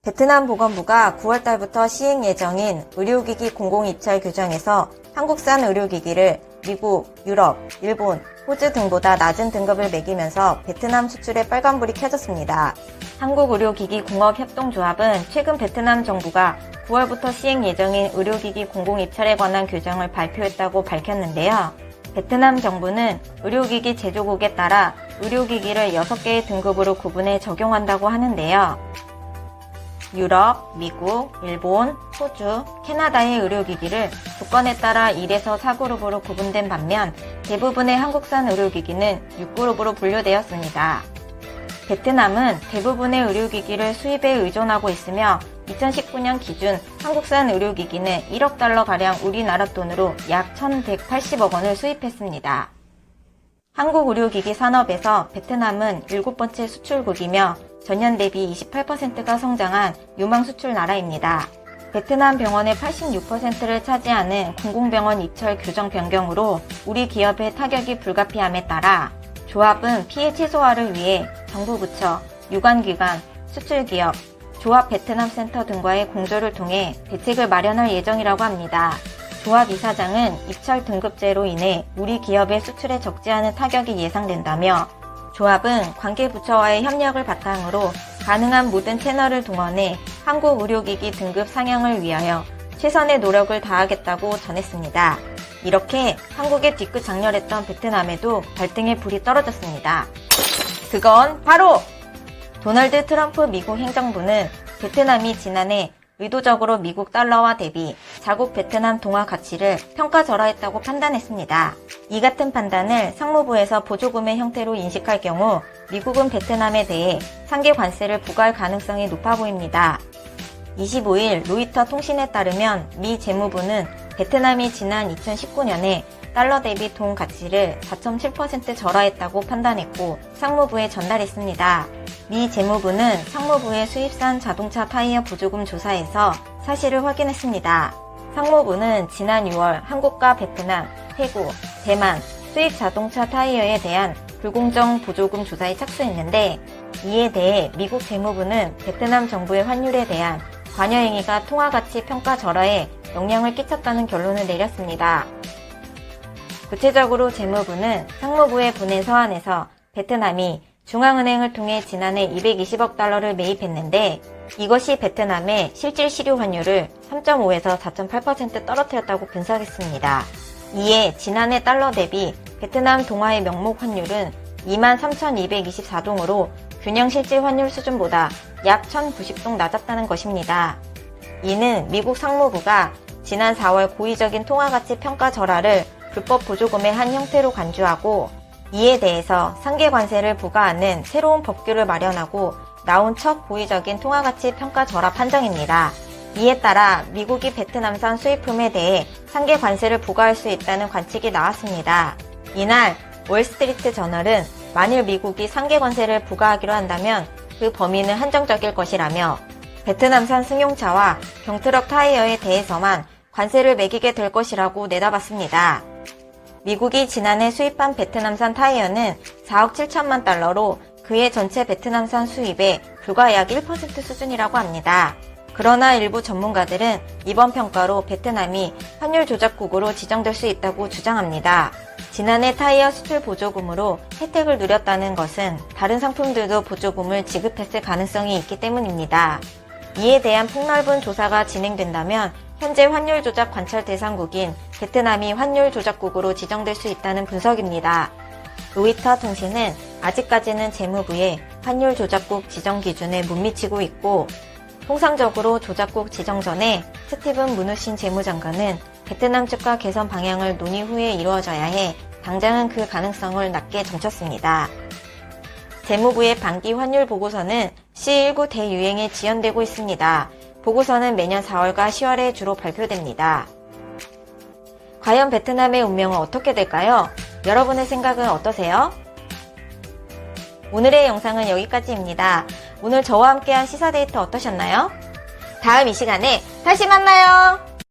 베트남 보건부가 9월달부터 시행 예정인 의료기기 공공입찰 규정에서 한국산 의료기기를 미국, 유럽, 일본, 호주 등보다 낮은 등급을 매기면서 베트남 수출에 빨간불이 켜졌습니다. 한국의료기기공업협동조합은 최근 베트남 정부가 9월부터 시행 예정인 의료기기 공공입찰에 관한 규정을 발표했다고 밝혔는데요. 베트남 정부는 의료기기 제조국에 따라 의료기기를 6개의 등급으로 구분해 적용한다고 하는데요. 유럽, 미국, 일본, 호주, 캐나다의 의료기기를 조건에 따라 1에서 4그룹으로 구분된 반면 대부분의 한국산 의료기기는 6그룹으로 분류되었습니다. 베트남은 대부분의 의료기기를 수입에 의존하고 있으며 2019년 기준 한국산 의료기기는 1억 달러가량 우리나라 돈으로 약 1,180억 원을 수입했습니다. 한국 의료기기 산업에서 베트남은 7번째 수출국이며 전년 대비 28%가 성장한 유망 수출 나라입니다. 베트남 병원의 86%를 차지하는 공공병원 입찰 규정 변경으로 우리 기업의 타격이 불가피함에 따라 조합은 피해 최소화를 위해 정부 부처, 유관기관, 수출기업, 조합 베트남 센터 등과의 공조를 통해 대책을 마련할 예정이라고 합니다. 조합 이사장은 입찰 등급제로 인해 우리 기업의 수출에 적지 않은 타격이 예상된다며 조합은 관계 부처와의 협력을 바탕으로 가능한 모든 채널을 동원해 한국 의료기기 등급 상향을 위하여 최선의 노력을 다하겠다고 전했습니다. 이렇게 한국에 뒤끝 장렬했던 베트남에도 발등에 불이 떨어졌습니다. 그건 바로 도널드 트럼프 미국 행정부는 베트남이 지난해 의도적으로 미국 달러와 대비 자국 베트남 동화 가치를 평가절하했다고 판단했습니다. 이 같은 판단을 상무부에서 보조금의 형태로 인식할 경우 미국은 베트남에 대해 상계 관세를 부과할 가능성이 높아 보입니다. 25일 로이터 통신에 따르면 미 재무부는 베트남이 지난 2019년에 달러 대비 동 가치를 4.7% 절하했다고 판단했고 상무부에 전달했습니다. 미 재무부는 상무부의 수입산 자동차 타이어 보조금 조사에서 사실을 확인했습니다. 상무부는 지난 6월 한국과 베트남, 태국, 대만 수입 자동차 타이어에 대한 불공정 보조금 조사에 착수했는데 이에 대해 미국 재무부는 베트남 정부의 환율에 대한 관여 행위가 통화가치 평가 절하에 영향을 끼쳤다는 결론을 내렸습니다. 구체적으로 재무부는 상무부에 보낸 서한에서 베트남이 중앙은행을 통해 지난해 220억 달러를 매입했는데 이것이 베트남의 실질 실효 환율을 3.5에서 4.8% 떨어뜨렸다고 분석했습니다. 이에 지난해 달러 대비 베트남 동화의 명목 환율은 23,224동으로 균형 실질 환율 수준보다 약 1,090동 낮았다는 것입니다. 이는 미국 상무부가 지난 4월 고의적인 통화가치 평가 절하를 불법 보조금의 한 형태로 간주하고 이에 대해서 상계 관세를 부과하는 새로운 법규를 마련하고 나온 첫 고의적인 통화가치 평가 절하 판정입니다. 이에 따라 미국이 베트남산 수입품에 대해 상계 관세를 부과할 수 있다는 관측이 나왔습니다. 이날 월스트리트 저널은 만일 미국이 상계 관세를 부과하기로 한다면 그 범위는 한정적일 것이라며 베트남산 승용차와 경트럭 타이어에 대해서만 관세를 매기게 될 것이라고 내다봤습니다. 미국이 지난해 수입한 베트남산 타이어는 4억 7천만 달러로 그해 전체 베트남산 수입의 불과 약 1% 수준이라고 합니다. 그러나 일부 전문가들은 이번 평가로 베트남이 환율 조작국으로 지정될 수 있다고 주장합니다. 지난해 타이어 수출 보조금으로 혜택을 누렸다는 것은 다른 상품들도 보조금을 지급했을 가능성이 있기 때문입니다. 이에 대한 폭넓은 조사가 진행된다면 현재 환율 조작 관찰 대상국인 베트남이 환율 조작국으로 지정될 수 있다는 분석입니다. 로이터 통신은 아직까지는 재무부의 환율 조작국 지정 기준에 못 미치고 있고 통상적으로 조작국 지정 전에 스티븐 무누신 재무장관은 베트남 측과 개선 방향을 논의 후에 이루어져야 해 당장은 그 가능성을 낮게 점쳤습니다. 재무부의 반기 환율 보고서는 C19 대유행에 지연되고 있습니다. 보고서는 매년 4월과 10월에 주로 발표됩니다. 과연 베트남의 운명은 어떻게 될까요? 여러분의 생각은 어떠세요? 오늘의 영상은 여기까지입니다. 오늘 저와 함께한 시사데이트 어떠셨나요? 다음 이 시간에 다시 만나요!